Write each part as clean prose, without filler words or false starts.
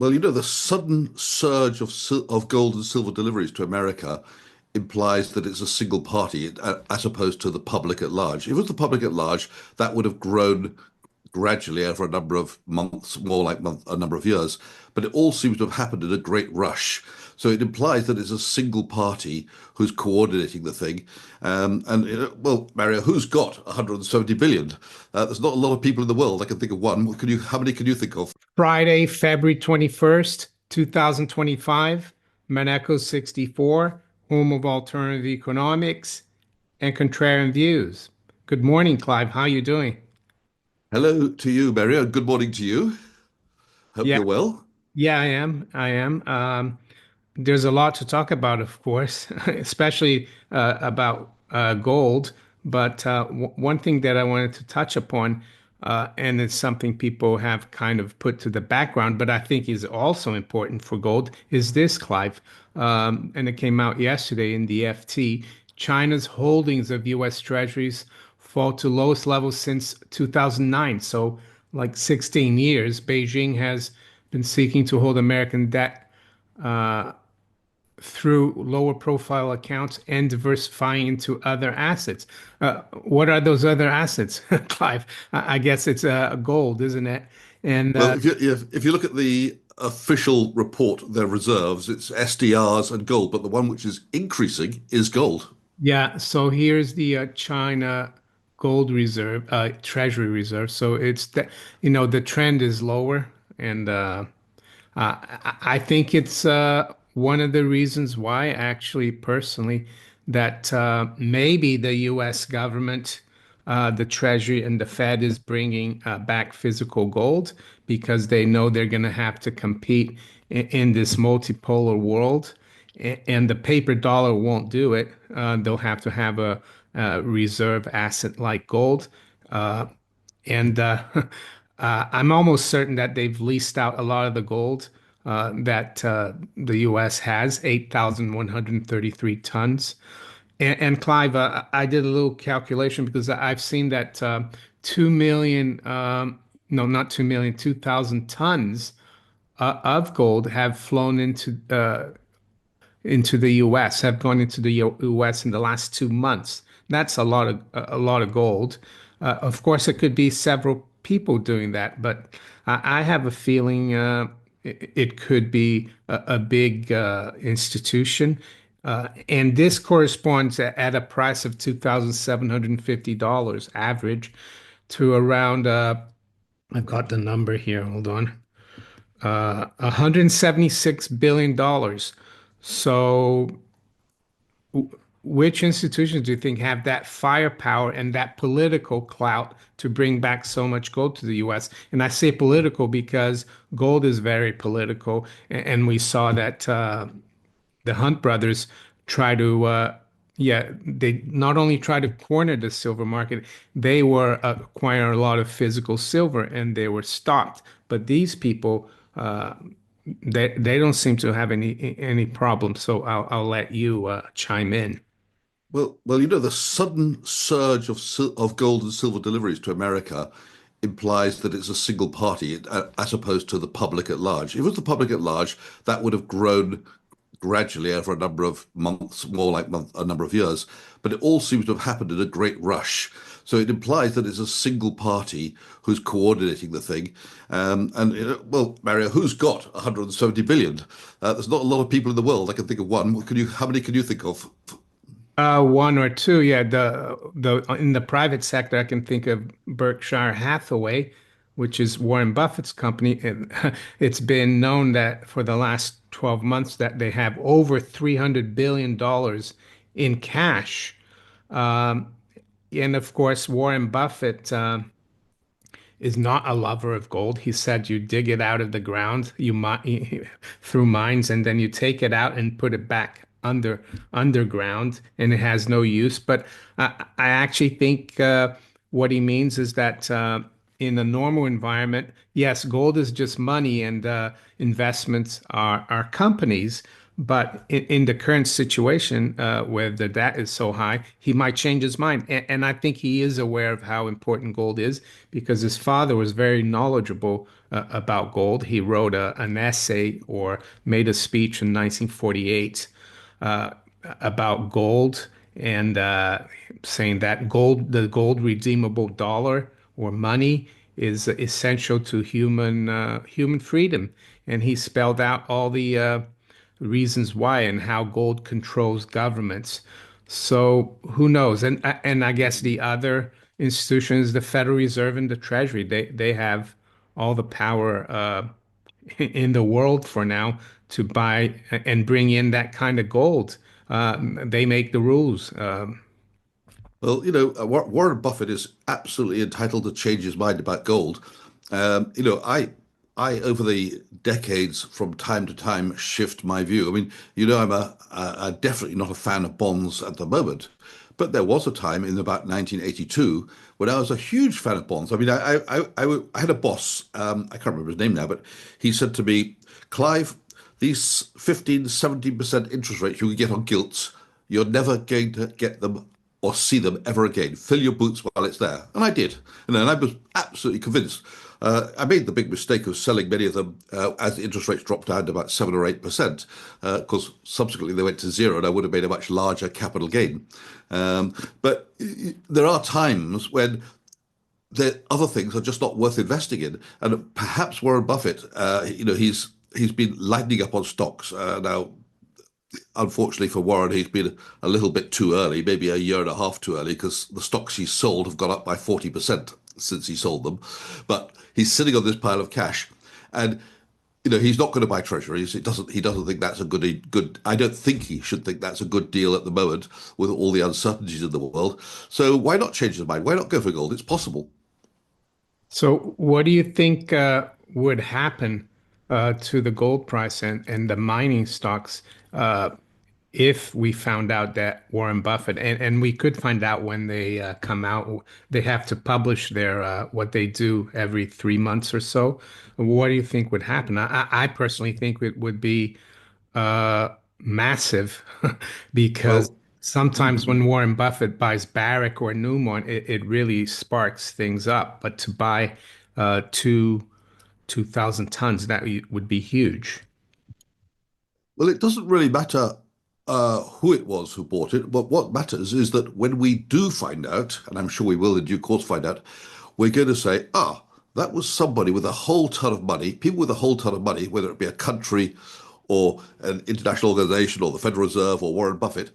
Well, the sudden surge of gold and silver deliveries to America implies that it's a single party as opposed to the public at large. If it was the public at large, that would have grown gradually over a number of months, more like a number of years. But it all seems to have happened in a great rush. So it implies that it's a single party who's coordinating the thing. Well, Mario, who's got 170 billion? There's not a lot of people in the world. I can think of one. How many can you think of? Friday, February 21st, 2025, Maneco 64, home of alternative economics and contrarian views. Good morning, Clive. How are you doing? Hello to you, Mario. Good morning to you. Hope Yeah, you're well. yeah, I am. I am. There's a lot to talk about, of course, especially about gold. But one thing that I wanted to touch upon, and it's something people have kind of put to the background, but I think is also important for gold, is this, Clive. And it came out yesterday in the FT. China's holdings of U.S. Treasuries fall to lowest levels since 2009. So, like 16 years, Beijing has been seeking to hold American debt through lower profile accounts and diversifying into other assets. What are those other assets, Clive? I guess it's gold, isn't it? And Well, if you look at the official report, their reserves, it's SDRs and gold, but the one which is increasing is gold. yeah, so here's the China gold reserve, treasury reserve. So it's the trend is lower, and I think it's one of the reasons why, actually, personally, that maybe the U.S. government, the Treasury, and the Fed is bringing back physical gold because they know they're going to have to compete in this multipolar world, and the paper dollar won't do it. They'll have to have a reserve asset like gold. And I'm almost certain that they've leased out a lot of the gold that the U.S. has, 8,133 tons. And Clive, I did a little calculation because I've seen that 2 million, no, not 2 million, 2,000 tons of gold have flown into the US, have gone into the US in the last 2 months. That's a lot of gold. Of course, it could be several people doing that, but I have a feeling it could be a big institution. And this corresponds at a price of $2,750 average to around, I've got the number here, hold on, $176 billion dollars. So, which institutions do you think have that firepower and that political clout to bring back so much gold to the US? And I say political because gold is very political, and we saw that the Hunt brothers try to, yeah, they not only try to corner the silver market, they were acquiring a lot of physical silver, and they were stopped. But these people, they don't seem to have any problem. So I'll let you chime in. Well, the sudden surge of gold and silver deliveries to America implies that it's a single party as opposed to the public at large. If it was the public at large, that would have grown gradually over a number of months, more like a number of years. But it all seems to have happened in a great rush. So it implies that it's a single party who's coordinating the thing. Well, Mario, who's got 170 billion? There's not a lot of people in the world. I can think of one. How many can you think of? One or two, yeah. The in the private sector, I can think of Berkshire Hathaway, which is Warren Buffett's company. And it's been known that for the last 12 months that they have over $300 billion in cash. Um, and of course, Warren Buffett is not a lover of gold. He said you dig it out of the ground, you mine through mines, and then you take it out and put it back underground, and it has no use. But I actually think what he means is that in a normal environment, yes, gold is just money, and investments are companies. But in the current situation where the debt is so high, he might change his mind. And I think he is aware of how important gold is because his father was very knowledgeable about gold. He wrote an essay or made a speech in 1948 uh, about gold and saying that the gold redeemable dollar or money is essential to human freedom. And he spelled out all the reasons why and how gold controls governments. So who knows? And I guess the other institutions, the Federal Reserve and the Treasury, they have all the power in the world for now to buy and bring in that kind of gold. They make the rules. Well, Warren Buffett is absolutely entitled to change his mind about gold. I over the decades, from time to time, shift my view. I mean, I'm definitely not a fan of bonds at the moment, but there was a time in about 1982 when I was a huge fan of bonds. I mean, I had a boss, I can't remember his name now, but he said to me, Clive, these 15, 17% interest rates you can get on gilts, you're never going to get them or see them ever again. Fill your boots while it's there. And I did. And then I was absolutely convinced. I made the big mistake of selling many of them as the interest rates dropped down to about 7 or 8%, because subsequently they went to zero and I would have made a much larger capital gain. But there are times when the other things are just not worth investing in. And perhaps Warren Buffett, he's been lightening up on stocks. Now, unfortunately for Warren, he's been a little bit too early, maybe a year and a half too early, because the stocks he's sold have gone up by 40% since he sold them. But he's sitting on this pile of cash, and he's not going to buy treasuries. He doesn't think that's a good. I don't think he should think that's a good deal at the moment with all the uncertainties in the world. So why not change his mind? Why not go for gold? It's possible. So what do you think would happen to the gold price and the mining stocks if we found out that Warren Buffett and we could find out when they come out, they have to publish their what they do every 3 months or so. What do you think would happen? I personally think it would be massive because Well, sometimes when Warren Buffett buys Barrick or Newmont, it really sparks things up. But to buy 2,000 tons, that would be huge. Well, it doesn't really matter who it was who bought it, but what matters is that when we do find out, and I'm sure we will in due course find out, we're going to say, that was somebody with a whole ton of money, people with a whole ton of money, whether it be a country or an international organization or the Federal Reserve or Warren Buffett,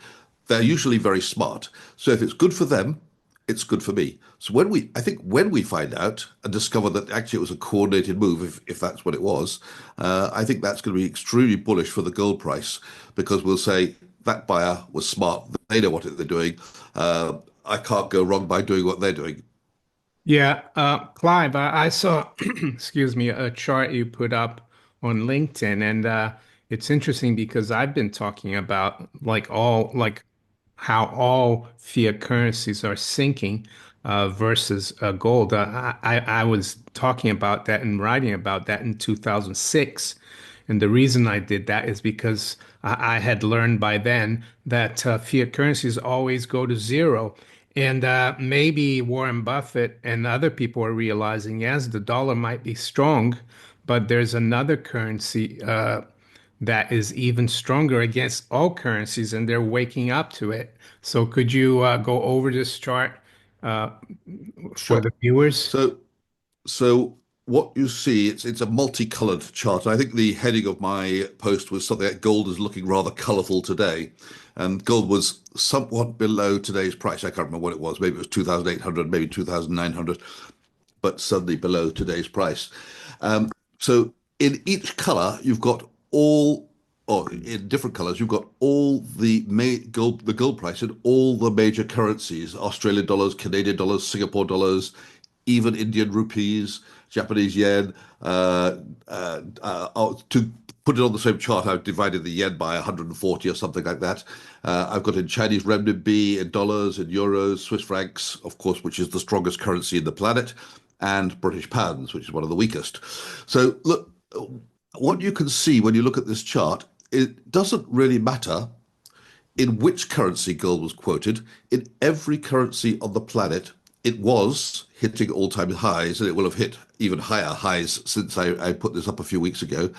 they're usually very smart. So if it's good for them, it's good for me. So I think when we find out and discover that actually it was a coordinated move, if that's what it was, I think that's going to be extremely bullish for the gold price because we'll say that buyer was smart. They know what they're doing. I can't go wrong by doing what they're doing. Yeah, Clive, I saw, excuse me, a chart you put up on LinkedIn, and it's interesting because I've been talking about like how all fiat currencies are sinking versus gold. I was talking about that and writing about that in 2006. And the reason I did that is because I had learned by then that fiat currencies always go to zero. And maybe Warren Buffett and other people are realizing, yes, the dollar might be strong, but there's another currency that is even stronger against all currencies, and they're waking up to it. So could you go over this chart uh, for Sure. the viewers? So So what you see, it's a multicolored chart. I think the heading of my post was something like gold is looking rather colorful today. And gold was somewhat below today's price. I can't remember what it was. Maybe it was 2,800, maybe 2,900, but suddenly below today's price. So in each color, you've got all, or in different colors, you've got all the gold price in all the major currencies: Australian dollars, Canadian dollars, Singapore dollars, even Indian rupees, Japanese yen. To put it on the same chart, I've divided the yen by 140 or something like that. I've got in Chinese renminbi, in dollars, in euros, Swiss francs, of course, which is the strongest currency in the planet, and British pounds, which is one of the weakest. So look, what you can see when you look at this chart, it doesn't really matter in which currency gold was quoted. In every currency on the planet, it was hitting all-time highs, and it will have hit even higher highs since I put this up a few weeks ago.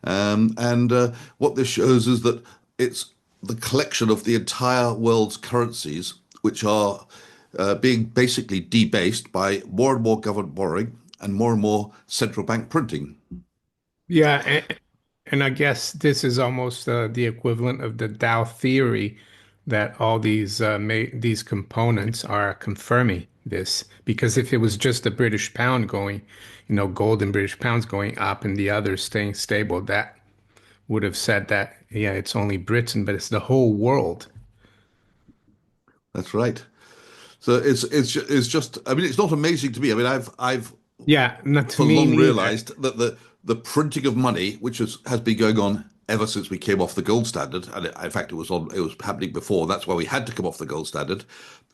And what this shows is that it's the collection of the entire world's currencies, which are being basically debased by more and more government borrowing and more central bank printing. Yeah, and I guess this is almost the equivalent of the Dow theory that all these components are confirming this. Because if it was just the British pound going, gold and British pounds going up and the others staying stable, that would have said that, yeah, it's only Britain, but it's the whole world. That's right. So it's just I mean it's not amazing to me. I mean I've Yeah, not to for me long neither. realized that the printing of money, which has been going on ever since we came off the gold standard, and in fact it was happening before. That's why we had to come off the gold standard.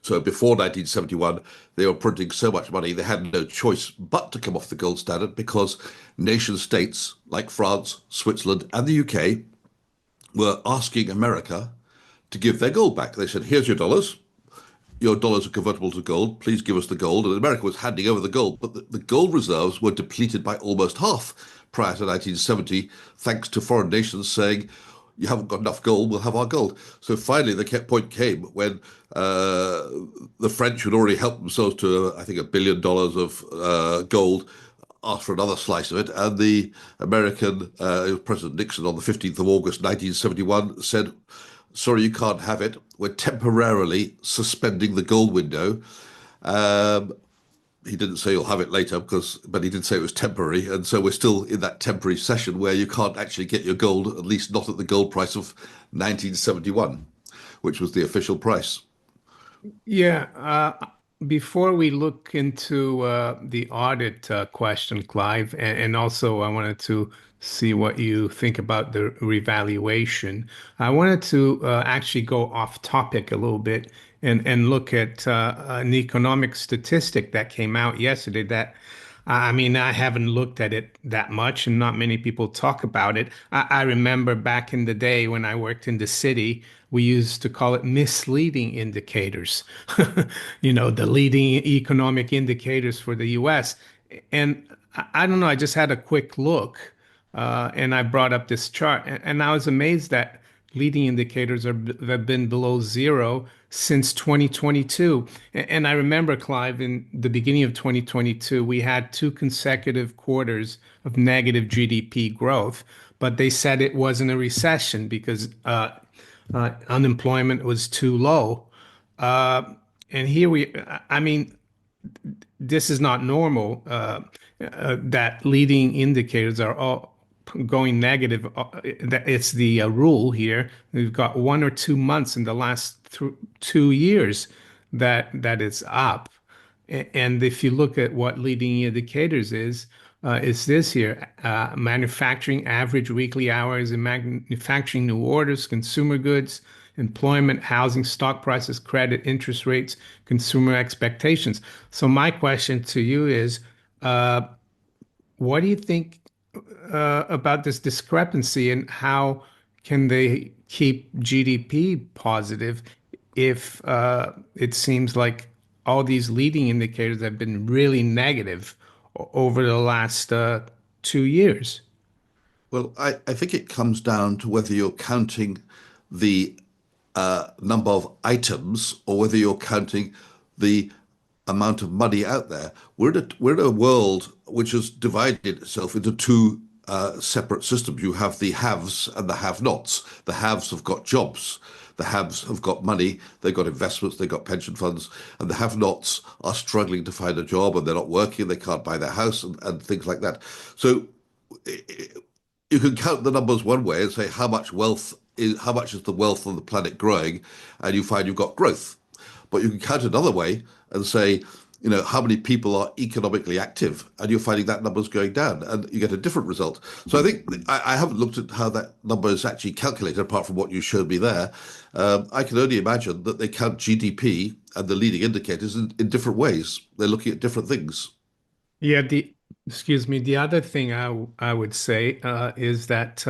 So before 1971, they were printing so much money they had no choice but to come off the gold standard because nation states like France, Switzerland, and the UK were asking America to give their gold back. They said, "Here's your dollars are convertible to gold. Please give us the gold." And America was handing over the gold, but the gold reserves were depleted by almost half prior to 1970, thanks to foreign nations saying, "You haven't got enough gold, we'll have our gold." So finally, the point came when the French had already helped themselves to, I think, $1 billion of gold, asked for another slice of it, and the American President Nixon on the 15th of August 1971 said, "Sorry, you can't have it. We're temporarily suspending the gold window." Um, he didn't say you'll have it later but he did say it was temporary, and so we're still in that temporary session where you can't actually get your gold, at least not at the gold price of 1971, which was the official price. Yeah, before we look into the audit question, Clive, and also I wanted to see what you think about the revaluation. I wanted to actually go off topic a little bit and look at an economic statistic that came out yesterday that I mean, I haven't looked at it that much, and not many people talk about it. I remember back in the day when I worked in the city, we used to call it misleading indicators, the leading economic indicators for the US. And I don't know, I just had a quick look and I brought up this chart, and I was amazed that leading indicators have been below zero since 2022. And I remember, Clive, in the beginning of 2022, we had two consecutive quarters of negative GDP growth, but they said it wasn't a recession because unemployment was too low. Uh, and here I mean, this is not normal that leading indicators are all going negative. It's the rule here. We've got 1 or 2 months in the last 2 years that it's up. And if you look at what leading indicators is, it's this here: manufacturing average weekly hours in manufacturing new orders, consumer goods, employment, housing, stock prices, credit, interest rates, consumer expectations. So my question to you is, uh, what do you think about this discrepancy and how can they keep GDP positive if it seems like all these leading indicators have been really negative over the last 2 years? Well, I think it comes down to whether you're counting the number of items or whether you're counting the amount of money out there. We're in a world which has divided itself into two separate systems. You have the haves and the have-nots. The haves have got jobs. The haves have got money. They've got investments. They've got pension funds. And the have-nots are struggling to find a job and they're not working. They can't buy their house and things like that. So you can count the numbers one way and say how much is the wealth on the planet growing, and you find you've got growth. But you can count another way and say, how many people are economically active, and you're finding that number's going down, and you get a different result. So I think I haven't looked at how that number is actually calculated, apart from what you showed me there. I can only imagine that they count GDP and the leading indicators in different ways. They're looking at different things. Yeah, excuse me. The other thing I would say is that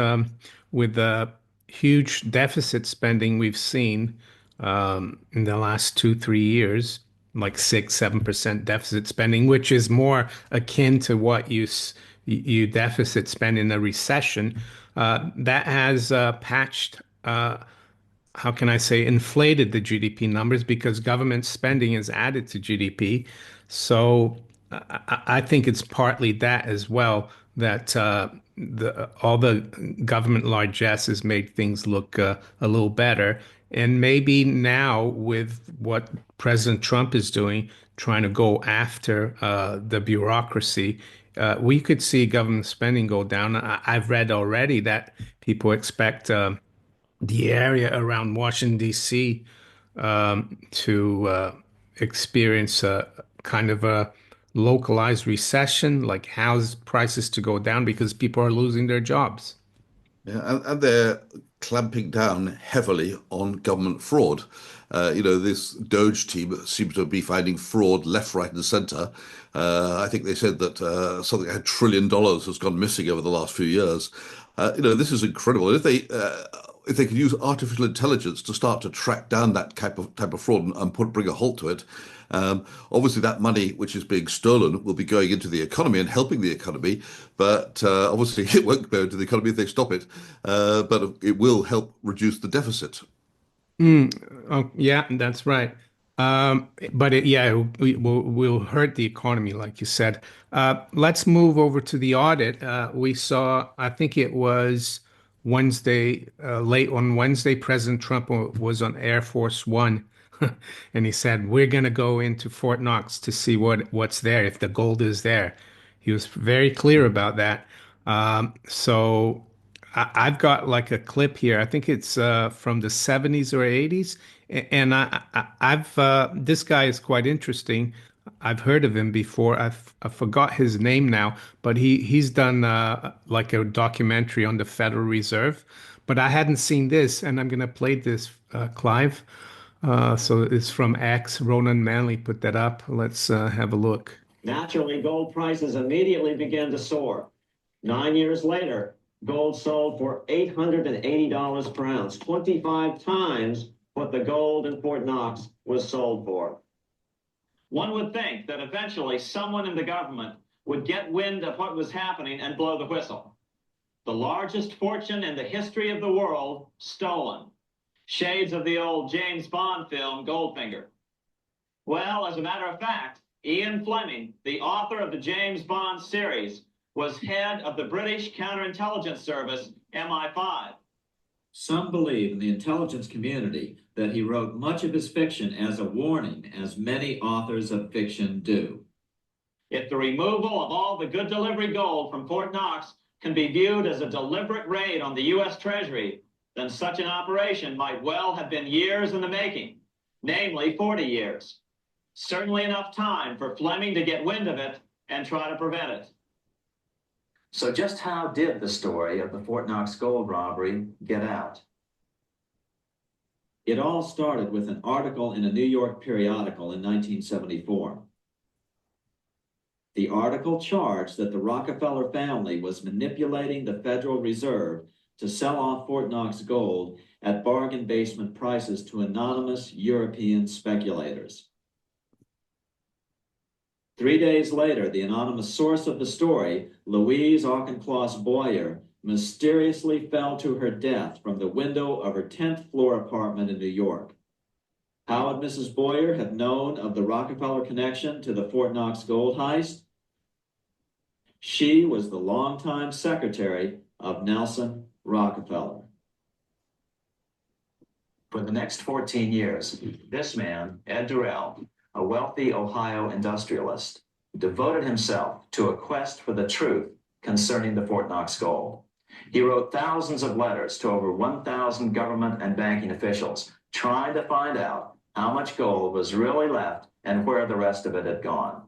with the huge deficit spending we've seen in the last 2, 3 years, like 6, 7% deficit spending, which is more akin to what you deficit spend in a recession. That has patched how can I say, inflated the GDP numbers because government spending is added to GDP. So I think it's partly that as well that all the government largesse has made things look a little better. And maybe now with what President Trump is doing, trying to go after the bureaucracy, we could see government spending go down. I've read already that people expect the area around Washington, D.C. To experience a kind of a localized recession, like house prices to go down because people are losing their jobs. Yeah, and they're clamping down heavily on government fraud. This Doge team seems to be finding fraud left, right, and center. I think they said that something like $1 trillion has gone missing over the last few years. This is incredible. If they can use artificial intelligence to start to track down that type of fraud and bring a halt to it, obviously that money which is being stolen will be going into the economy and helping the economy, but obviously it won't go into the economy if they stop it. But it will help reduce the deficit. Oh, yeah, that's right. But will hurt the economy, like you said. Let's move over to the audit. We saw, I think it was Wednesday, late on Wednesday, President Trump was on Air Force One, and he said, "We're going to go into Fort Knox to see what's there, if the gold is there." He was very clear about that. So. I've got like a clip here. I think it's from the 70s or 80s, and I've this guy is quite interesting. I've heard of him before. I forgot his name now, but he's done like a documentary on the Federal Reserve. But I hadn't seen this, and I'm gonna play this, Clive. So it's from X. Ronan Manley put that up. Let's have a look. Naturally, gold prices immediately began to soar. 9 years later, gold sold for $880 per ounce, 25 times what the gold in Fort Knox was sold for. One would think that eventually someone in the government would get wind of what was happening and blow the whistle. The largest fortune in the history of the world stolen. Shades of the old James Bond film, Goldfinger. Well, as a matter of fact, Ian Fleming, the author of the James Bond series, was head of the British counterintelligence service, MI5. Some believe in the intelligence community that he wrote much of his fiction as a warning, as many authors of fiction do. If the removal of all the good delivery gold from Fort Knox can be viewed as a deliberate raid on the U.S. Treasury, then such an operation might well have been years in the making, namely 40 years. Certainly enough time for Fleming to get wind of it and try to prevent it. So just how did the story of the Fort Knox gold robbery get out? It all started with an article in a New York periodical in 1974. The article charged that the Rockefeller family was manipulating the Federal Reserve to sell off Fort Knox gold at bargain basement prices to anonymous European speculators. 3 days later, the anonymous source of the story, Louise Auchincloss Boyer, mysteriously fell to her death from the window of her 10th floor apartment in New York. How would Mrs. Boyer have known of the Rockefeller connection to the Fort Knox gold heist? She was the longtime secretary of Nelson Rockefeller. For the next 14 years, this man, Ed Durrell, a wealthy Ohio industrialist, devoted himself to a quest for the truth concerning the Fort Knox gold. He wrote thousands of letters to over 1,000 government and banking officials, trying to find out how much gold was really left and where the rest of it had gone.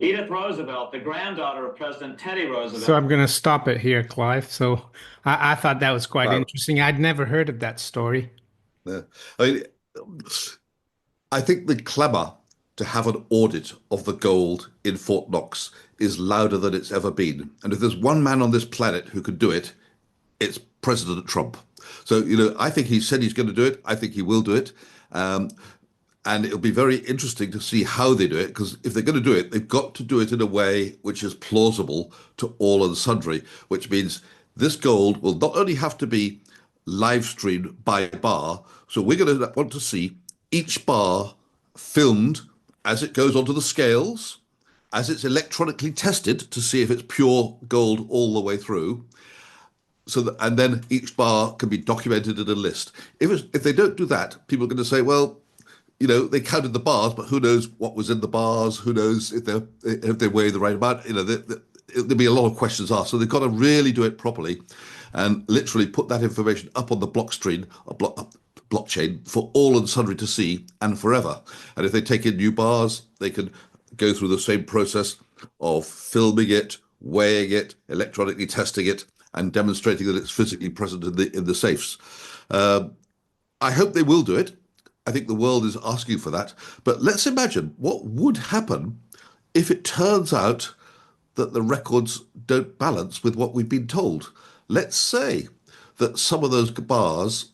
Edith Roosevelt, the granddaughter of President Teddy Roosevelt. So I'm going to stop it here, Clive. So I thought that was quite Wow. interesting. I'd never heard of that story. Yeah. I mean, I think the clamour to have an audit of the gold in Fort Knox is louder than it's ever been. And if there's one man on this planet who could do it, it's President Trump. So, I think he said he's going to do it. I think he will do it. Um, And it'll be very interesting to see how they do it, because if they're going to do it, they've got to do it in a way which is plausible to all and sundry, which means this gold will not only have to be live streamed by bar, so we're going to want to see each bar filmed as it goes onto the scales, as it's electronically tested to see if it's pure gold all the way through. And then each bar can be documented in a list. If they don't do that, people are going to say, well, they counted the bars, but who knows what was in the bars? Who knows if they weigh the right amount? There'll be a lot of questions asked. So they've got to really do it properly, and literally put that information up on the blockchain for all and sundry to see and forever. And if they take in new bars, they can go through the same process of filming it, weighing it, electronically testing it, and demonstrating that it's physically present in the safes. I hope they will do it. I think the world is asking for that. But let's imagine what would happen if it turns out that the records don't balance with what we've been told. Let's say that some of those bars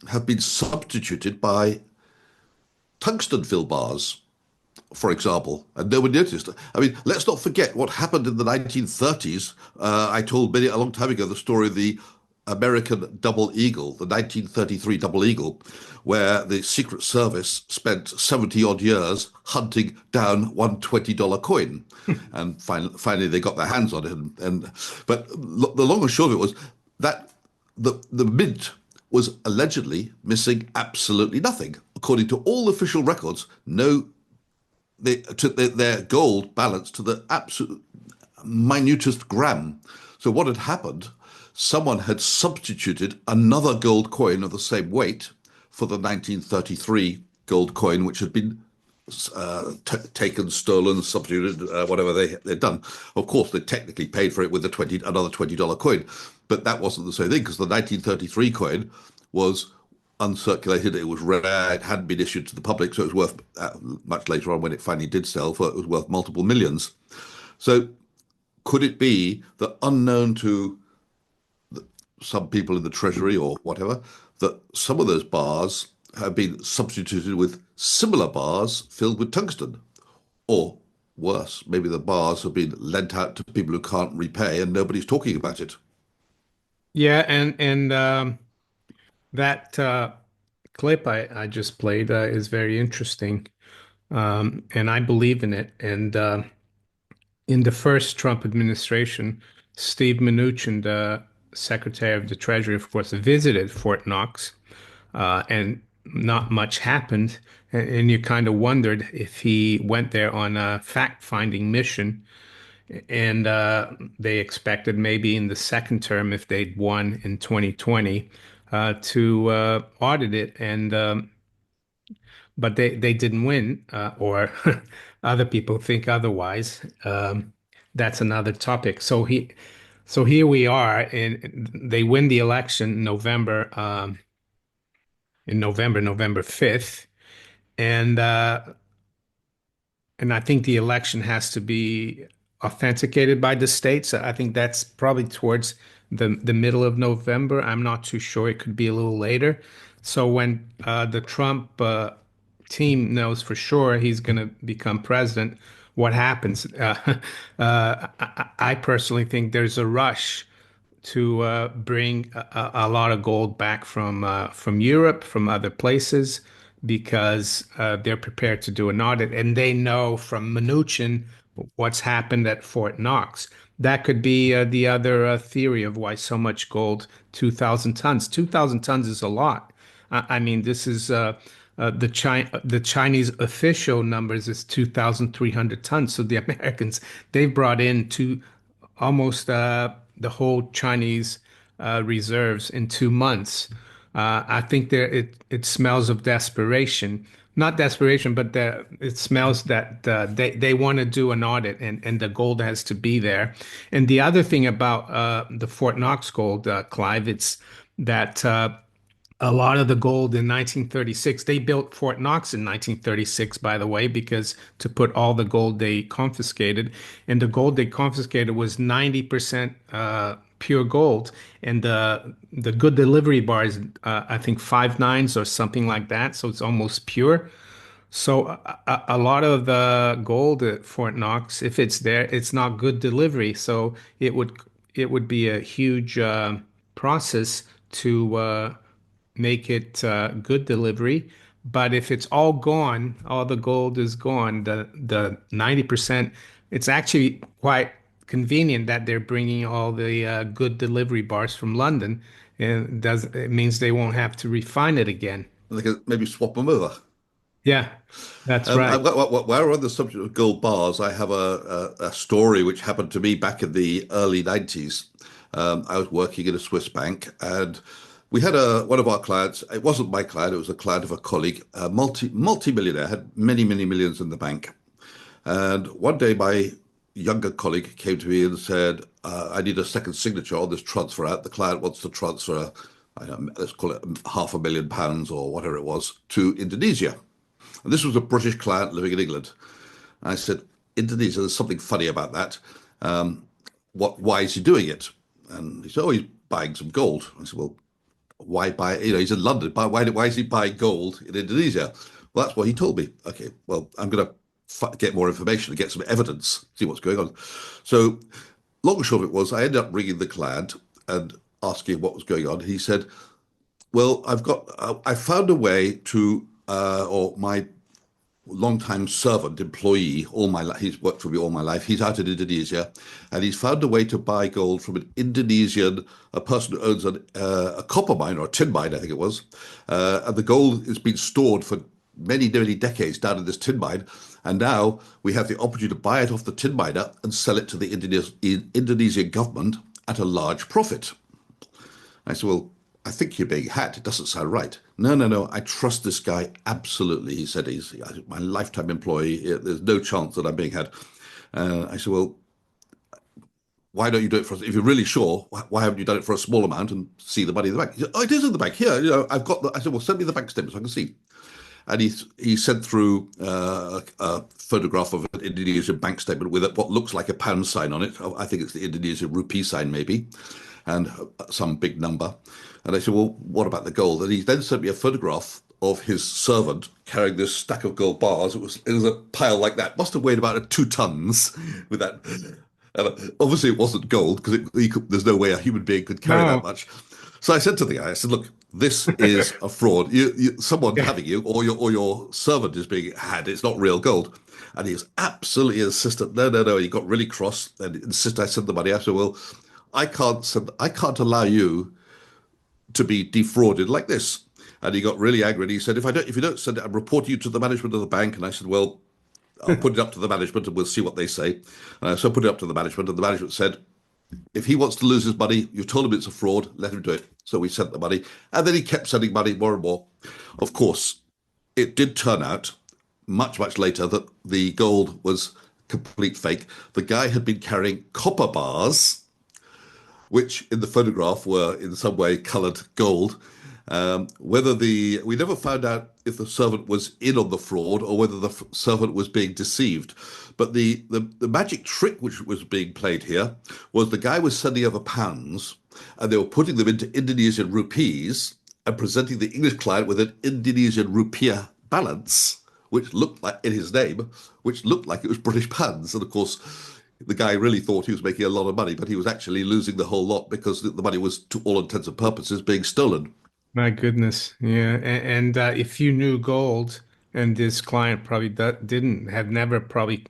have been substituted by tungsten fill bars, for example, and no one noticed. I mean, let's not forget what happened in the 1930s. I told many a long time ago the story of the American Double Eagle, the 1933 Double Eagle, where the Secret Service spent 70 odd years hunting down one $20 coin. And finally they got their hands on it. But the long and short of it was that the mint was allegedly missing absolutely nothing. According to all official records, their gold balanced to the absolute minutest gram. So what had happened? Someone had substituted another gold coin of the same weight for the 1933 gold coin, which had been taken, stolen, substituted, whatever they'd done. Of course, they technically paid for it with another $20 coin, but that wasn't the same thing, because the 1933 coin was uncirculated, it was rare, it hadn't been issued to the public, so it was worth, much later on when it finally did sell, for it was worth multiple millions. So could it be that, unknown to some people in the treasury or whatever, that some of those bars have been substituted with similar bars filled with tungsten? Or worse, maybe the bars have been lent out to people who can't repay and nobody's talking about it. Yeah, and that clip I just played is very interesting, and I believe in it. And in the first Trump administration, Steve Mnuchin, the Secretary of the Treasury, of course, visited Fort Knox, and not much happened. And you kind of wondered if he went there on a fact-finding mission, and they expected maybe in the second term, if they'd won in 2020, to audit it. And but they didn't win, or other people think otherwise. That's another topic. So here we are, and they win the election November 5th, and I think the election has to be authenticated by the states. I think that's probably towards the middle of November. I'm not too sure. It could be a little later. So when the Trump team knows for sure he's going to become president, what happens? I personally think there's a rush to bring a lot of gold back from Europe, from other places, because they're prepared to do an audit, and they know from Mnuchin what's happened at Fort Knox. That could be the other theory of why so much gold, 2,000 tons. 2,000 tons is a lot. I mean, this is the Chinese official numbers is 2,300 tons. So the Americans, they've brought in almost the whole Chinese reserves in 2 months. I think it smells of desperation. Not desperation, but it smells that they want to do an audit, and the gold has to be there. And the other thing about the Fort Knox gold, Clive, it's that a lot of the gold in 1936, they built Fort Knox in 1936, by the way, because to put all the gold they confiscated, and the gold they confiscated was 90% pure gold, and the good delivery bar is I think 5 nines or something like that, so it's almost pure. So a lot of the gold at Fort Knox, if it's there, it's not good delivery. So it would be a huge process to make it good delivery. But if it's all gone, all the gold is gone, the 90%, it's actually quite convenient that they're bringing all the good delivery bars from London, and it means they won't have to refine it again. And they can maybe swap them over. Yeah, that's right. While we're on the subject of gold bars, I have a story which happened to me back in the early 90s. I was working in a Swiss bank, and we had one of our clients. It wasn't my client; it was a client of a colleague, a multi-millionaire, had many, many millions in the bank. And one day, my younger colleague came to me and said, "I need a second signature on this transfer out. The client wants to transfer, I don't know, let's call it £500,000 or whatever it was, to Indonesia." And this was a British client living in England. And I said, "Indonesia, there's something funny about that. Why is he doing it?" And he said, "Oh, he's buying some gold." I said, "Well, why buy? He's in London. Why is he buying gold in Indonesia?" Well, that's what he told me. Okay, well, I'm going to get more information and get some evidence, see what's going on. So, long and short of it was, I ended up ringing the client and asking what was going on. He said, "Well, I found a way to, or my long-time servant employee all my life. He's worked for me all my life. He's out in Indonesia, and he's found a way to buy gold from an Indonesian, a person who owns a copper mine or a tin mine, I think it was, and the gold has been stored for many, many decades down in this tin mine, and now we have the opportunity to buy it off the tin miner and sell it to the Indonesian government at a large profit." I said, "Well, I think you're being hacked. It doesn't sound right." "No, no, no. I trust this guy absolutely." He said, "He's my lifetime employee. There's no chance that I'm being hacked." I said, "Well, why don't you do it for us? If you're really sure, why haven't you done it for a small amount and see the money in the bank?" He said, "Oh, it is in the bank. Here, I've got the." I said, "Well, send me the bank statement so I can see." And he sent through a photograph of an Indonesian bank statement with what looks like a pound sign on it. I think it's the Indonesian rupee sign, maybe, and some big number. And I said, "Well, what about the gold?" And he then sent me a photograph of his servant carrying this stack of gold bars. It was a pile like that. Must have weighed about 2 tons with that. And obviously, it wasn't gold because there's no way a human being could carry that No. much. So I said to the guy, I said, "Look, this is a fraud. Someone's Yeah. having you, or your servant is being had. It's not real gold." And he was absolutely insistent. No, no, no. He got really cross and insisted I send the money. I said, "Well, I can't allow you to be defrauded like this." And he got really angry. And he said, if you don't send it, I'm reporting you to the management of the bank." And I said, "Well, I'll put it up to the management and we'll see what they say." So I put it up to the management, and the management said, "If he wants to lose his money, you've told him it's a fraud, let him do it." So we sent the money. And then he kept sending money more and more. Of course, it did turn out much, much later that the gold was complete fake. The guy had been carrying copper bars, which in the photograph were in some way colored gold. We never found out if the servant was in on the fraud or whether the servant was being deceived. But the magic trick which was being played here was the guy was sending over pounds, and they were putting them into Indonesian rupees and presenting the English client with an Indonesian rupiah balance, which looked like in his name, which looked like it was British pounds. And of course, the guy really thought he was making a lot of money, but he was actually losing the whole lot because the money was, to all intents and purposes, being stolen. My goodness. Yeah. And if you knew gold, and this client probably didn't have never probably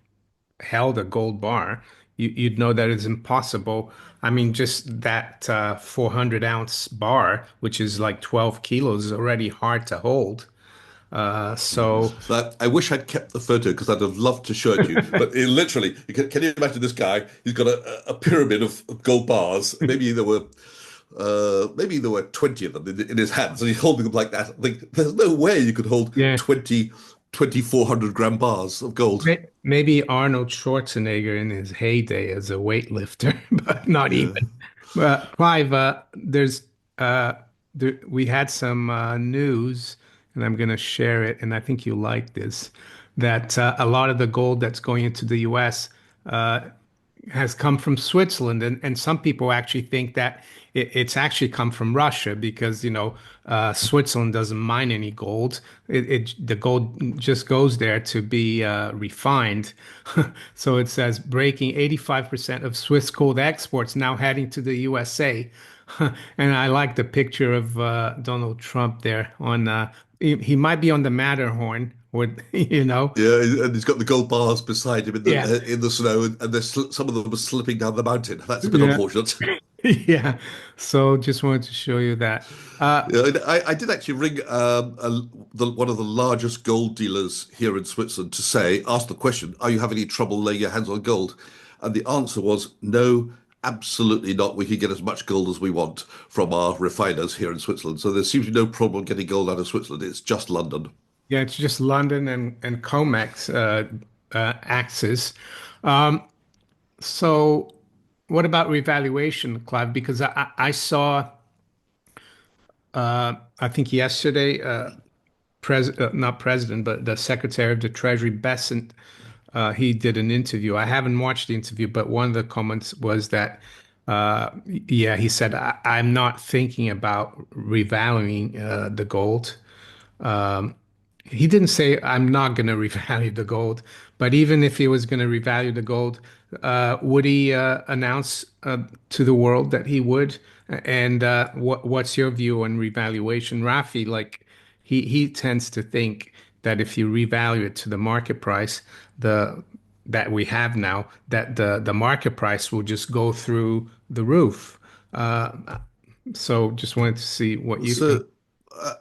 held a gold bar, you'd know that it's impossible. I mean, just that 400-ounce bar, which is like 12 kilos, is already hard to hold. So, But I wish I'd kept the photo because I'd have loved to show it to you. But literally, can you imagine this guy? He's got a pyramid of gold bars. Maybe there were 20 of them in his hands, and he's holding them like that. I think there's no way you could hold yeah. 2,400 gram bars of gold. Maybe Arnold Schwarzenegger in his heyday as a weightlifter, but not Yeah. even. But Clive, uh, we had some news, and I'm going to share it, and I think you like this, that a lot of the gold that's going into the U.S. has come from Switzerland, and some people actually think that it's actually come from Russia because Switzerland doesn't mine any gold. The gold just goes there to be refined. So it says breaking 85% of Swiss gold exports now heading to the USA. And I like the picture of Donald Trump there on. He might be on the Matterhorn, with Yeah, and he's got the gold bars beside him Yeah, in the snow, and some of them are slipping down the mountain. That's a bit yeah. unfortunate. Yeah. So just wanted to show you that. Yeah, and I did actually ring one of the largest gold dealers here in Switzerland to ask the question, are you having any trouble laying your hands on gold? And the answer was no, absolutely not. We can get as much gold as we want from our refiners here in Switzerland. So there seems to be no problem getting gold out of Switzerland. It's just London. Yeah, it's just London and Comex axes. Um, so what about revaluation, Clive? Because I saw I think yesterday not president, but the Secretary of the Treasury, Besant, he did an interview. I haven't watched the interview, but one of the comments was that, yeah, he said, I'm not thinking about revaluing the gold. He didn't say I'm not going to revalue the gold, but even if he was going to revalue the gold, would he announce to the world that he would? And what's your view on revaluation, Rafi? Like he tends to think that if you revalue it to the market price, the that we have now, that the market price will just go through the roof. Uh, so just wanted to see what you think. So,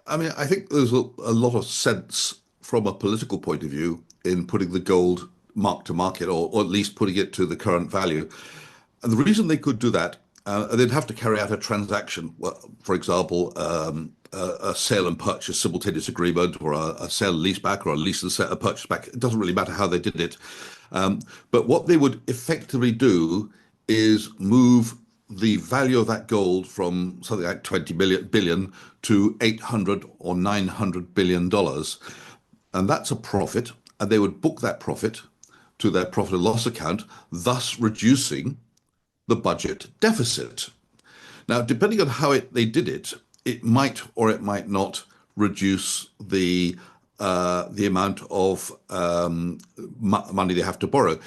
I mean, I think there's a lot of sense from a political point of view in putting the gold mark to market, or at least putting it to the current value. And the reason they could do that, they'd have to carry out a transaction, well, for example, a sale and purchase simultaneous agreement, or a sale and lease back, or a lease and a purchase back. It doesn't really matter how they did it. But what they would effectively do is move the value of that gold from something like 20 billion to 800 or 900 billion dollars. And that's a profit. And they would book that profit to their profit and loss account, thus reducing the budget deficit. Now, depending on how they did it, it might or it might not reduce the amount of money they have to borrow.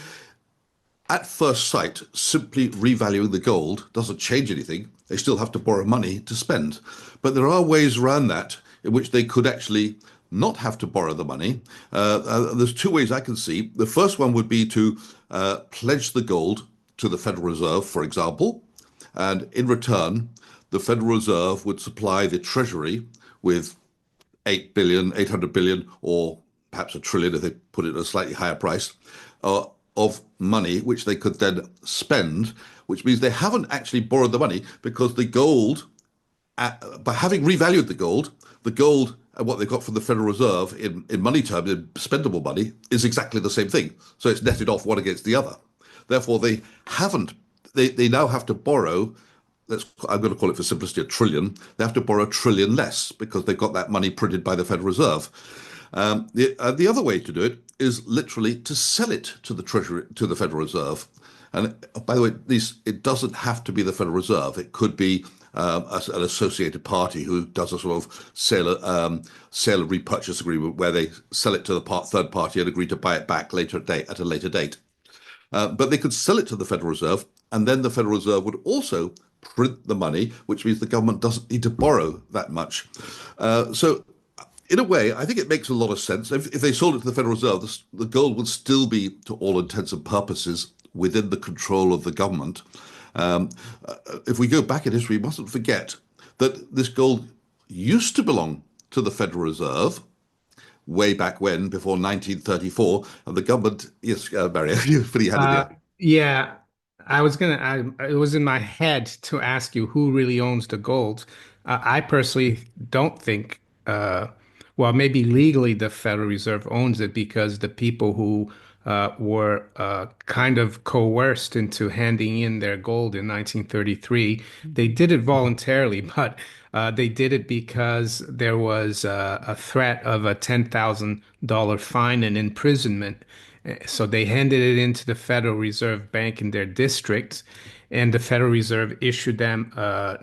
At first sight, simply revaluing the gold doesn't change anything. They still have to borrow money to spend. But there are ways around that in which they could actually not have to borrow the money. There's two ways I can see. The first one would be to pledge the gold to the Federal Reserve, for example, and in return, the Federal Reserve would supply the Treasury with 8 billion, 800 billion, or perhaps a trillion if they put it at a slightly higher price, of money, which they could then spend, which means they haven't actually borrowed the money because the gold, by having revalued the gold and what they got from the Federal Reserve in money terms, in spendable money, is exactly the same thing. So it's netted off one against the other. Therefore, they haven't, they now have to borrow, I'm going to call it for simplicity a trillion. They have to borrow a trillion less because they've got that money printed by the Federal Reserve. The other way to do it is literally to sell it to the Treasury, to the Federal Reserve. And by the way, it doesn't have to be the Federal Reserve. It could be an associated party who does a sort of sale and repurchase agreement where they sell it to the third party and agree to buy it back at a later date. But they could sell it to the Federal Reserve, and then the Federal Reserve would also print the money, which means the government doesn't need to borrow that much. So, in a way, I think it makes a lot of sense. If they sold it to the Federal Reserve, the gold would still be, to all intents and purposes, within the control of the government. Um, if we go back in history, we mustn't forget that this gold used to belong to the Federal Reserve way back when, before 1934, and the government, yes, Mario, you pretty had it Uh, there. yeah, it was in my head to ask you who really owns the gold. I personally don't think, well, maybe legally the Federal Reserve owns it because the people who were kind of coerced into handing in their gold in 1933, they did it voluntarily, but they did it because there was a threat of a $10,000 fine and imprisonment So they handed it into the Federal Reserve Bank in their district, and the Federal Reserve issued them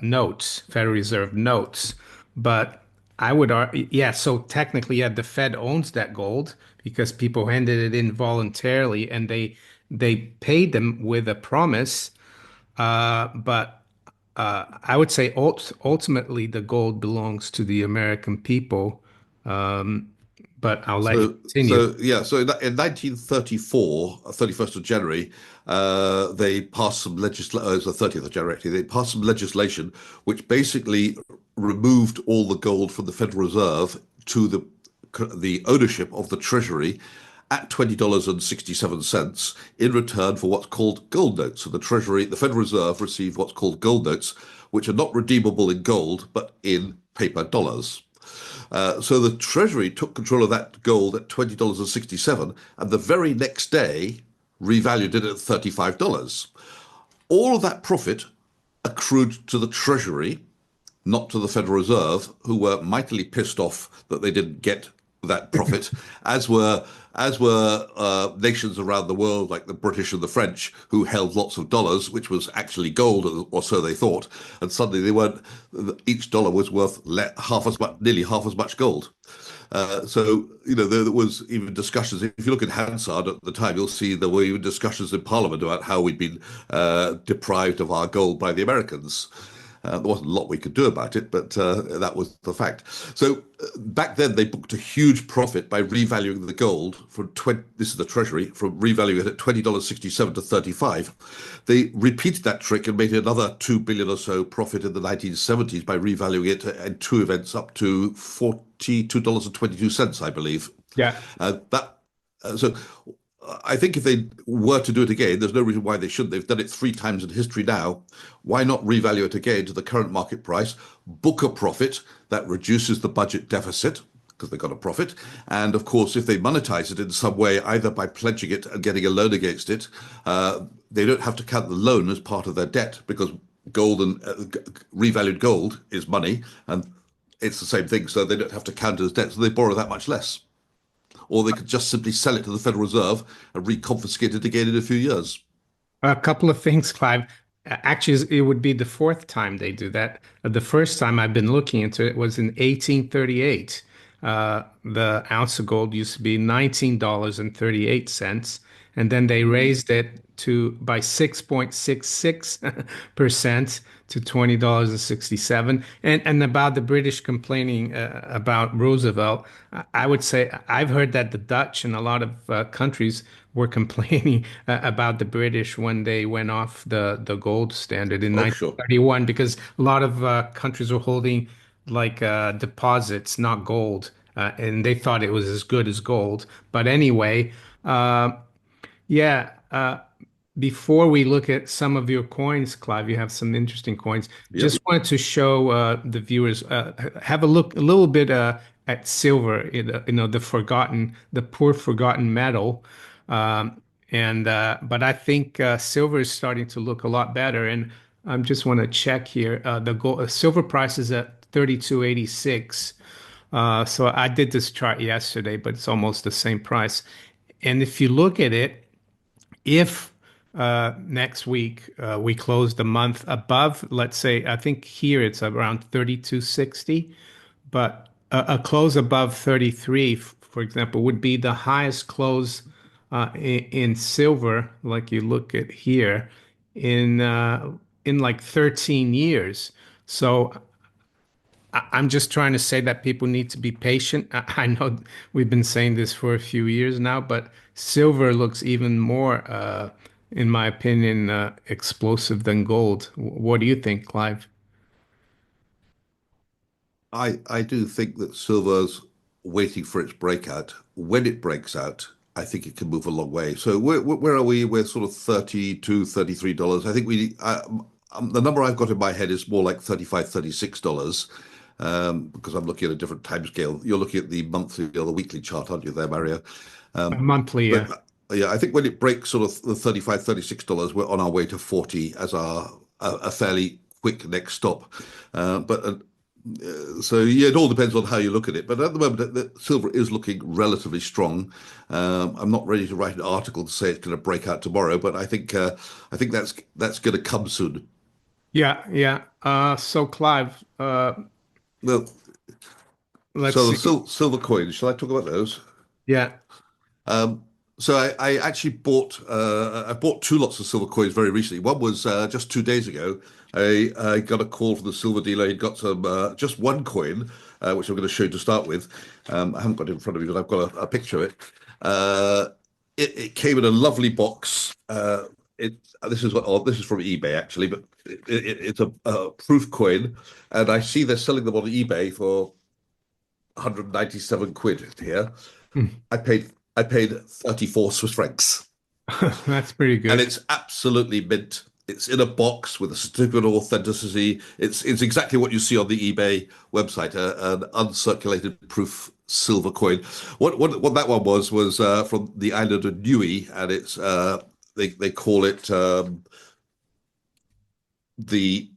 notes, Federal Reserve notes. But I would argue, yeah, so technically, yeah, the Fed owns that gold because people handed it in voluntarily and they paid them with a promise. But I would say ultimately the gold belongs to the American people. Um, but I'll let you continue. In 1934, 31st of January, they passed some legislation. It was the 30th of January, actually. They passed some legislation which basically removed all the gold from the Federal Reserve to the ownership of the Treasury at $20.67 in return for what's called gold notes. So the Federal Reserve received what's called gold notes, which are not redeemable in gold, but in paper dollars. So the Treasury took control of that gold at $20.67, and the very next day revalued it at $35. All of that profit accrued to the Treasury, not to the Federal Reserve, who were mightily pissed off that they didn't get that profit, as were nations around the world like the British and the French, who held lots of dollars, which was actually gold, or so they thought, and suddenly they weren't. Each dollar was worth half as much, nearly half as much gold. So, there was even discussions. If you look at Hansard at the time, you'll see there were even discussions in Parliament about how we'd been deprived of our gold by the Americans. There wasn't a lot we could do about it, but that was the fact. So back then, they booked a huge profit by revaluing the gold from 20. This is the Treasury, from revaluing it at $20.67 to 35. They repeated that trick and made another 2 billion or so profit in the 1970s by revaluing it in two events up to $42.22, I believe. Yeah. That so I think if they were to do it again, there's no reason why they shouldn't. They've done it three times in history now. Why not revalue it again to the current market price, book a profit that reduces the budget deficit because they got a profit. And of course, if they monetize it in some way, either by pledging it and getting a loan against it, they don't have to count the loan as part of their debt because gold and revalued gold is money and it's the same thing. So they don't have to count it as debt. So they borrow that much less. Or they could just simply sell it to the Federal Reserve and reconfiscate it again in a few years. A couple of things, Clive. Actually, it would be the fourth time they do that. The first time I've been looking into it was in 1838. The ounce of gold used to be $19.38, and then they raised it to by 6.66% to $20.67. And about the British complaining about Roosevelt, I would say I've heard that the Dutch and a lot of countries were complaining about the British when they went off the gold standard in Oh, sure. 1931 because a lot of countries were holding like deposits, not gold, and they thought it was as good as gold. But anyway, uh, yeah. Before we look at some of your coins, Clive, you have some interesting coins. Yep. Just wanted to show the viewers, have a look a little bit at silver, the poor forgotten metal. And but I think silver is starting to look a lot better. And I just want to check here. The gold, silver price is at 32.86. So I did this chart yesterday, but it's almost the same price. And if you look at it, if next week we close the month above, let's say, I think here it's around 32.60, but a close above 33, for example, would be the highest close in silver, like you look at here, in like 13 years. So I'm just trying to say that people need to be patient. I know we've been saying this for a few years now, but silver looks even more, in my opinion, explosive than gold. What do you think, Clive? I do think that silver's waiting for its breakout. When it breaks out, I think it can move a long way. So where are we? We're sort of 32, $33. I think the number I've got in my head is more like 35, $36, because I'm looking at a different time scale. You're looking at the monthly or the weekly chart, aren't you there, Mario? Monthly, But yeah. yeah, I think when it breaks sort of the 35, $36, we're on our way to 40 as a fairly quick next stop. But So yeah, it all depends on how you look at it. But at the moment, silver is looking relatively strong. I'm not ready to write an article to say it's going to break out tomorrow, but I think that's going to come soon. Yeah, yeah. So Clive, Well, let's so the see. silver coins. Shall I talk about those? Yeah. Um, so I actually I bought two lots of silver coins very recently. One was just 2 days ago. I got a call from the silver dealer. He'd got some just one coin, which I'm going to show you to start with. I haven't got it in front of me, but I've got a picture of it. Uh, it came in a lovely box. It this is from eBay actually, but it's a proof coin, and I see they're selling them on eBay for 197 quid here. I paid 34 Swiss francs. That's pretty And good. it's absolutely mint. It's in a box with a certificate of authenticity. It's exactly what you see on the eBay website, an uncirculated proof silver coin. What that one was from the island of Niue, and it's they call it the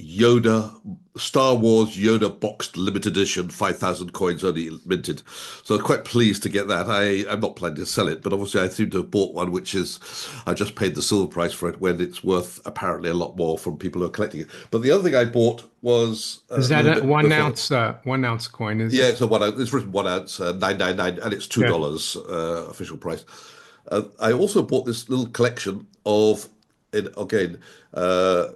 Yoda Star Wars Yoda boxed limited edition, 5,000 coins only minted. So I'm quite pleased to get that. I'm not planning to sell it, but obviously I seem to have bought one, which is I just paid the silver price for it when it's worth apparently a lot more from people who are collecting it. But the other thing I bought was Is a that little a bit before. 1 ounce coin, is Yeah, it? it's a 1 ounce. It's written 1 ounce, 999, and it's two Yeah. dollars official price. I also bought this little collection of, again, uh,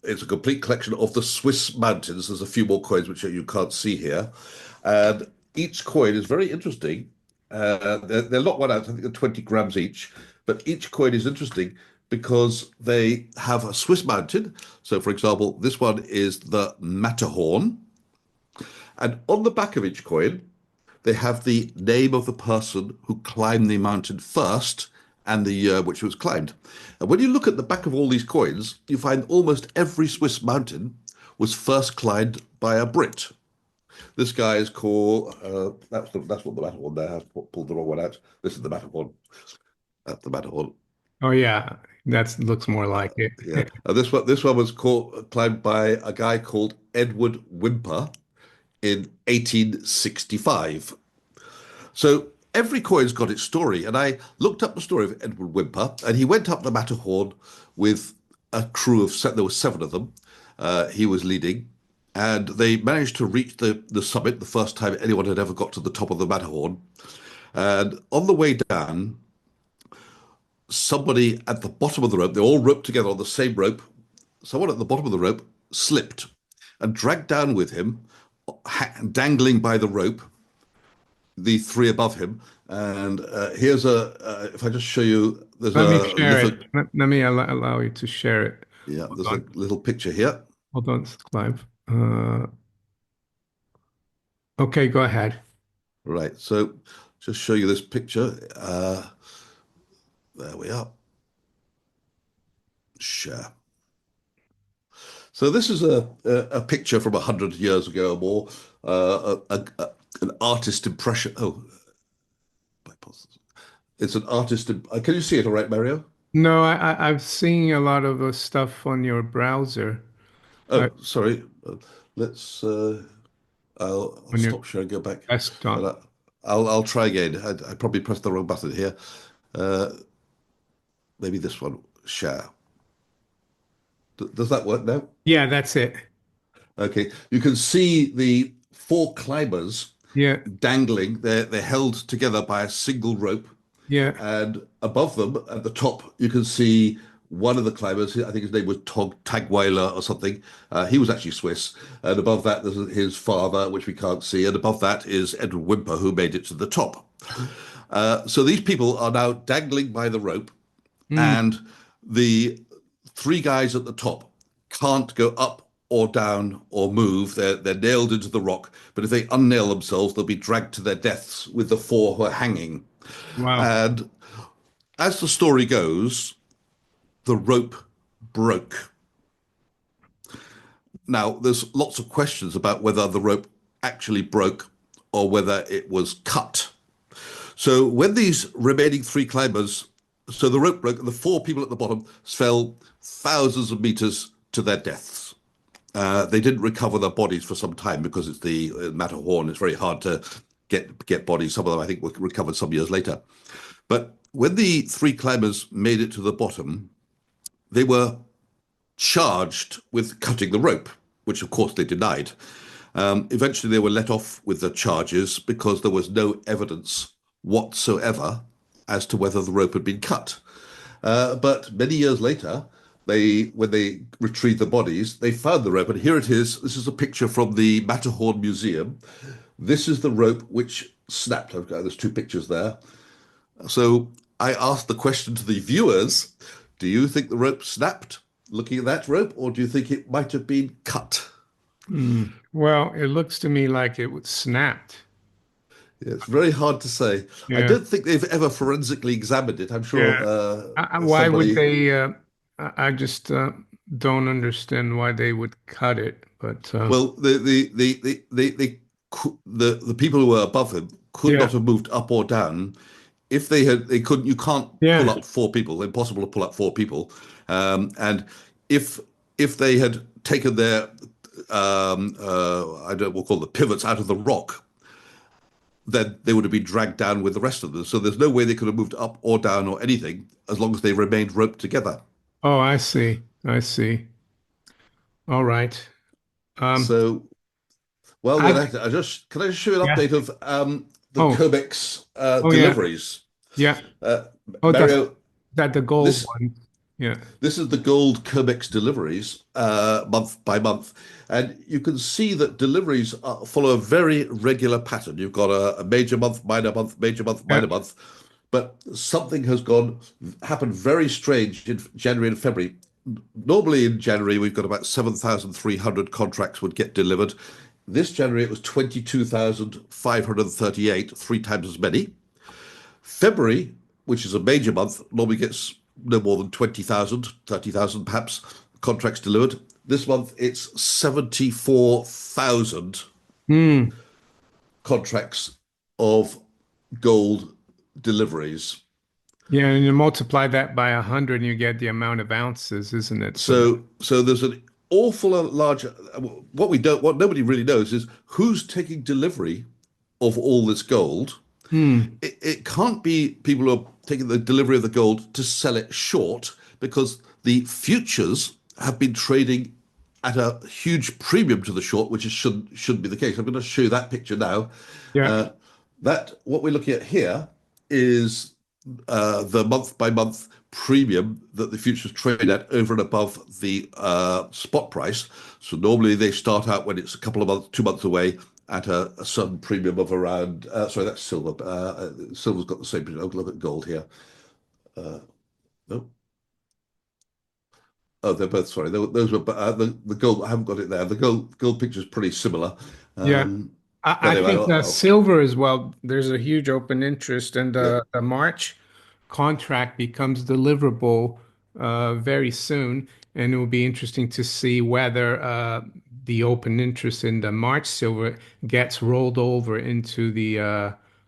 it's a complete collection of the Swiss mountains. There's a few more coins which you can't see here, and each coin is very interesting. They're not 1 ounce. I think they're 20 grams each, but each coin is interesting because they have a Swiss mountain. So, for example, this one is the Matterhorn. And on the back of each coin, they have the name of the person who climbed the mountain first and the year which it was climbed. And when you look at the back of all these coins, you find almost every Swiss mountain was first climbed by a Brit. This guy is called, that's what the Matterhorn there. I've pulled the wrong one out. This is the Matterhorn. That's the Matterhorn. Oh yeah, that looks more like it. Yeah. This one was climbed by a guy called Edward Whymper in 1865. So every coin's got its story. And I looked up the story of Edward Whymper, and he went up the Matterhorn with a crew of there were seven of them. He was leading, and they managed to reach the summit the first time anyone had ever got to the top of the Matterhorn. And on the way down, somebody at the bottom of the rope, they all roped together on the same rope. Someone at the bottom of the rope slipped and dragged down with him, dangling by the rope, the three above him. And here's if I just show you, there's Let me a share little, it. Let me allow you to share it. yeah, Hold there's a on. little picture here. Hold on, Clive. Okay, go ahead. Right. So just show you this picture. There we are. Share. So this is a picture from 100 years ago or more. An artist impression. Oh, it's an artist. Can you see it all right, Mario? No, I've seen a lot of stuff on your browser, uh, Oh, sorry. Let's. I'll on your stop sharing. Go back, and desktop. I'll try again. I probably pressed the wrong button here. Uh, Maybe this one. Share. Does that work now? Yeah, that's it. Okay. You can see the four climbers Yeah, dangling. They're held together by a single rope, yeah. and above them at the top, you can see one of the climbers. I think his name was Tagweiler or something. He was actually Swiss. And above that, there's his father, which we can't see. And above that is Edward Whymper, who made it to the top. So these people are now dangling by the rope, Mm, and the three guys at the top can't go up or down or move. They're nailed into the rock. But if they unnail themselves, they'll be dragged to their deaths with the four who are hanging. wow. And as the story goes, the rope broke. Now, there's lots of questions about whether the rope actually broke or whether it was cut. So when these remaining three climbers, so the rope broke and the four people at the bottom fell thousands of meters to their deaths. They didn't recover their bodies for some time because it's the Matterhorn. It's very hard to get bodies. Some of them, I think, were recovered some years later. But when the three climbers made it to the bottom, they were charged with cutting the rope, which of course they denied. Eventually, they were let off with the charges because there was no evidence whatsoever as to whether the rope had been cut. But many years later, when they retrieved the bodies, they found the rope, and here it is. This is a picture from the Matterhorn Museum. This is the rope which snapped. There's two pictures there. So I asked the question to the viewers: do you think the rope snapped, looking at that rope, or do you think it might have been cut? Well, it looks to me like it was snapped. Yeah, it's very hard to say. I Yeah. don't think they've ever forensically examined it. I'm sure Yeah. Why would somebody. they? I just don't understand why they would cut it. But Well, the people who were above him could yeah, not have moved up or down if they had. They couldn't. You can't pull yeah. up four people. Impossible to pull up four people. And if if they had taken their I don't know, we'll call the pivots out of the rock, then they would have been dragged down with the rest of them. So there's no way they could have moved up or down or anything as long as they remained roped together. Oh, I see. I see. All right. Um, So, well, then I've I just can I just show you an yeah. update of the Oh, Comex oh yeah, deliveries. yeah. Uh, Oh, that's Mario, that the gold this one. Yeah. this is the gold Comex deliveries month by month, and you can see that deliveries follow a very regular pattern. You've got a major month, minor month, major month, Yeah. minor month, but something has gone happened very strange in January and February. Normally in January we've got about 7,300 contracts would get delivered. This January it was 22,538, three times as many. February, which is a major month, normally gets no more than 20,000, 30,000 perhaps contracts delivered. This month it's 74,000 Hmm. contracts of gold deliveries. Yeah, and you multiply that by 100, and you get the amount of ounces, isn't it? So that, So there's an awful large. What nobody really knows is who's taking delivery of all this gold. hmm. It can't be people who are taking the delivery of the gold to sell it short because the futures have been trading at a huge premium to the short, which shouldn't be the case. I'm going to show you that picture now. Yeah. Uh, that what we're looking at here is the month by month premium that the futures trade at over and above the spot price. So normally they start out when it's a couple of months, 2 months away at a certain premium of around, sorry, that's silver. Silver's got the same premium. Look at gold here. No. Oh, they're both, sorry. Those were, the gold, I haven't got it there. The gold picture is pretty similar. Yeah. Um, I but anyway, think silver as well, there's a huge open interest, and yeah. the March contract becomes deliverable very soon. And it will be interesting to see whether the open interest in the March silver gets rolled over into the,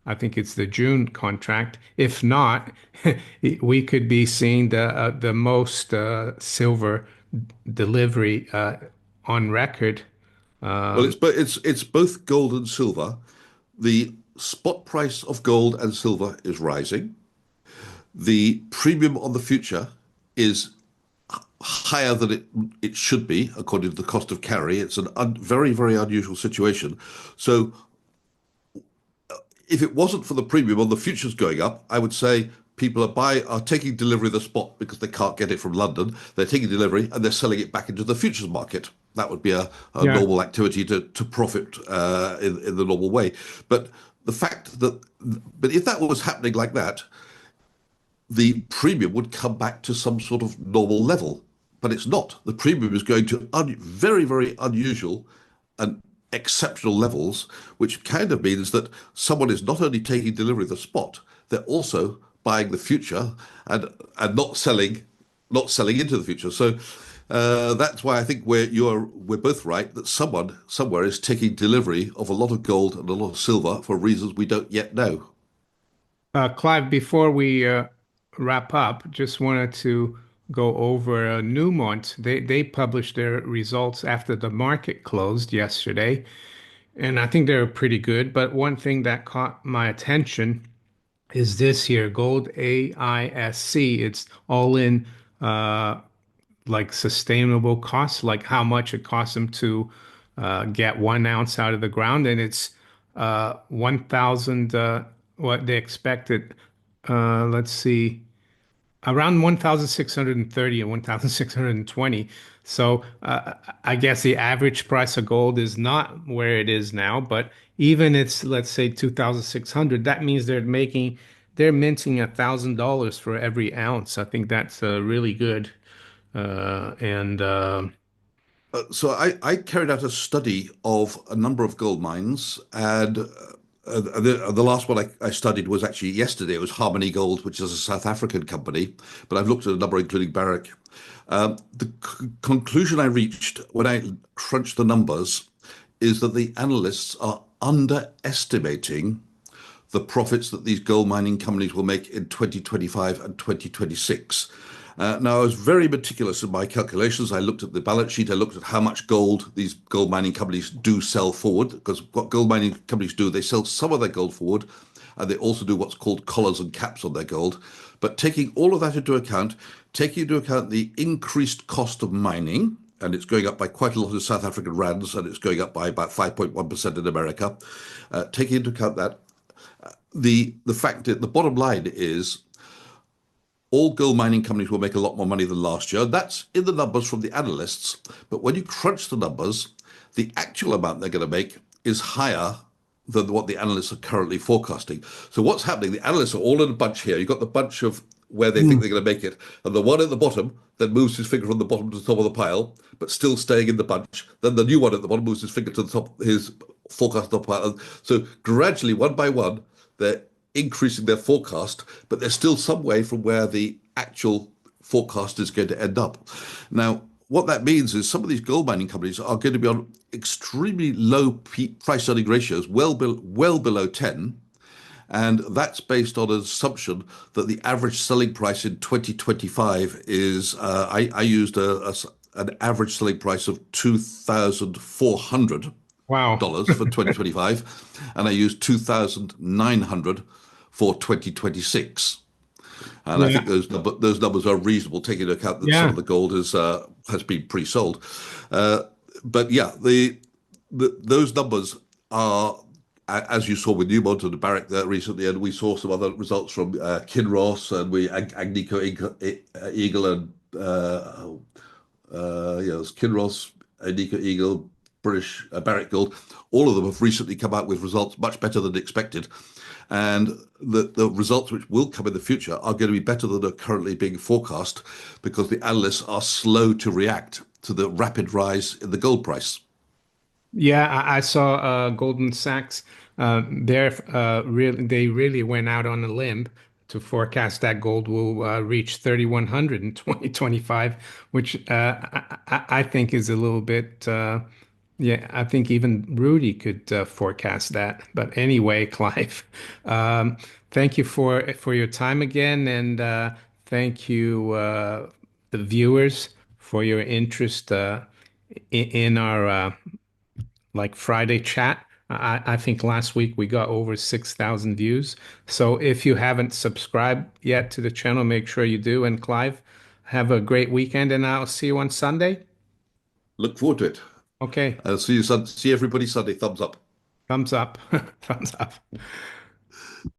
I think it's the June contract. If not, we could be seeing the most silver delivery on record. Well, it's both gold and silver. The spot price of gold and silver is rising. The premium on the future is higher than it should be according to the cost of carry. It's an very, very unusual situation. So if it wasn't for the premium on the futures going up, I would say people are taking delivery of the spot because they can't get it from London. They're taking delivery and they're selling it back into the futures market. That would be a Yeah. normal activity to profit in the normal way. But the fact that, but if that was happening like that, the premium would come back to some sort of normal level. But it's not. The premium is going to very, very unusual and exceptional levels, which kind of means that someone is not only taking delivery of the spot, they're also buying the future and not selling into the future. So that's why I think we're both right that someone somewhere is taking delivery of a lot of gold and a lot of silver for reasons we don't yet know. Clive, before we wrap up, just wanted to go over Newmont. They published their results after the market closed yesterday, and I think they were pretty good. But one thing that caught my attention is this here, gold AISC. It's all in uh, like sustainable costs, like how much it costs them to get 1 ounce out of the ground, and it's 1,000. What they expected. Let's see, around 1,630 and 1,620. So I guess the average price of gold is not where it is now, but even it's, let's say, 2,600, that means they're minting $1,000 for every ounce. I think that's really good. And So I carried out a study of a number of gold mines, and the last one I studied was actually yesterday. It was Harmony Gold, which is a South African company, but I've looked at a number, including Barrick. The conclusion I reached when I crunched the numbers is that the analysts are underestimating the profits that these gold mining companies will make in 2025 and 2026. Now, I was very meticulous in my calculations. I looked at the balance sheet. I looked at how much gold these gold mining companies do sell forward, because what gold mining companies do, they sell some of their gold forward, and they also do what's called collars and caps on their gold. But taking all of that into account, taking into account the increased cost of mining, and it's going up by quite a lot in South African rands, and it's going up by about 5.1% in America. Taking into account that, the fact that the bottom line is all gold mining companies will make a lot more money than last year. That's in the numbers from the analysts. But when you crunch the numbers, the actual amount they're going to make is higher than what the analysts are currently forecasting. So what's happening? The analysts are all in a bunch here. You've got the bunch of where they think they're going to make it, and the one at the bottom that moves his finger from the bottom to the top of the pile, but still staying in the bunch. Then the new one at the bottom moves his finger to the top, his forecast top pile. So gradually, one by one, they're increasing their forecast, but they're still some way from where the actual forecast is going to end up. Now, what that means is some of these gold mining companies are going to be on extremely low price earning ratios, well below 10. And that's based on an assumption that the average selling price in 2025 is, I used an average selling price of $2,400 wow. for 2025, and I used 2,900 for 2026. And I think Yeah. those numbers are reasonable, taking into account that some of Yeah. the gold has been pre-sold. Uh, but yeah, those numbers are, as you saw with Newmont and Barrick there recently, and we saw some other results from Kinross and Agnico Eagle and it's Kinross, Agnico Eagle, British Barrick Gold. All of them have recently come out with results much better than expected. And the results which will come in the future are going to be better than are currently being forecast, because the analysts are slow to react to the rapid rise in the gold price. Yeah, I saw Goldman Sachs. They really went out on a limb to forecast that gold will reach 3,100 in 2025, which I think is a little bit. Yeah, I think even Rudy could forecast that. But anyway, Clive, thank you for your time again, and thank you the viewers for your interest in our like Friday chat. I think last week we got over 6,000 views. So if you haven't subscribed yet to the channel, make sure you do. And Clive, have a great weekend, and I'll see you on Sunday. Look forward to it. Okay, See everybody Sunday. Thumbs up. thumbs up. Thumbs up.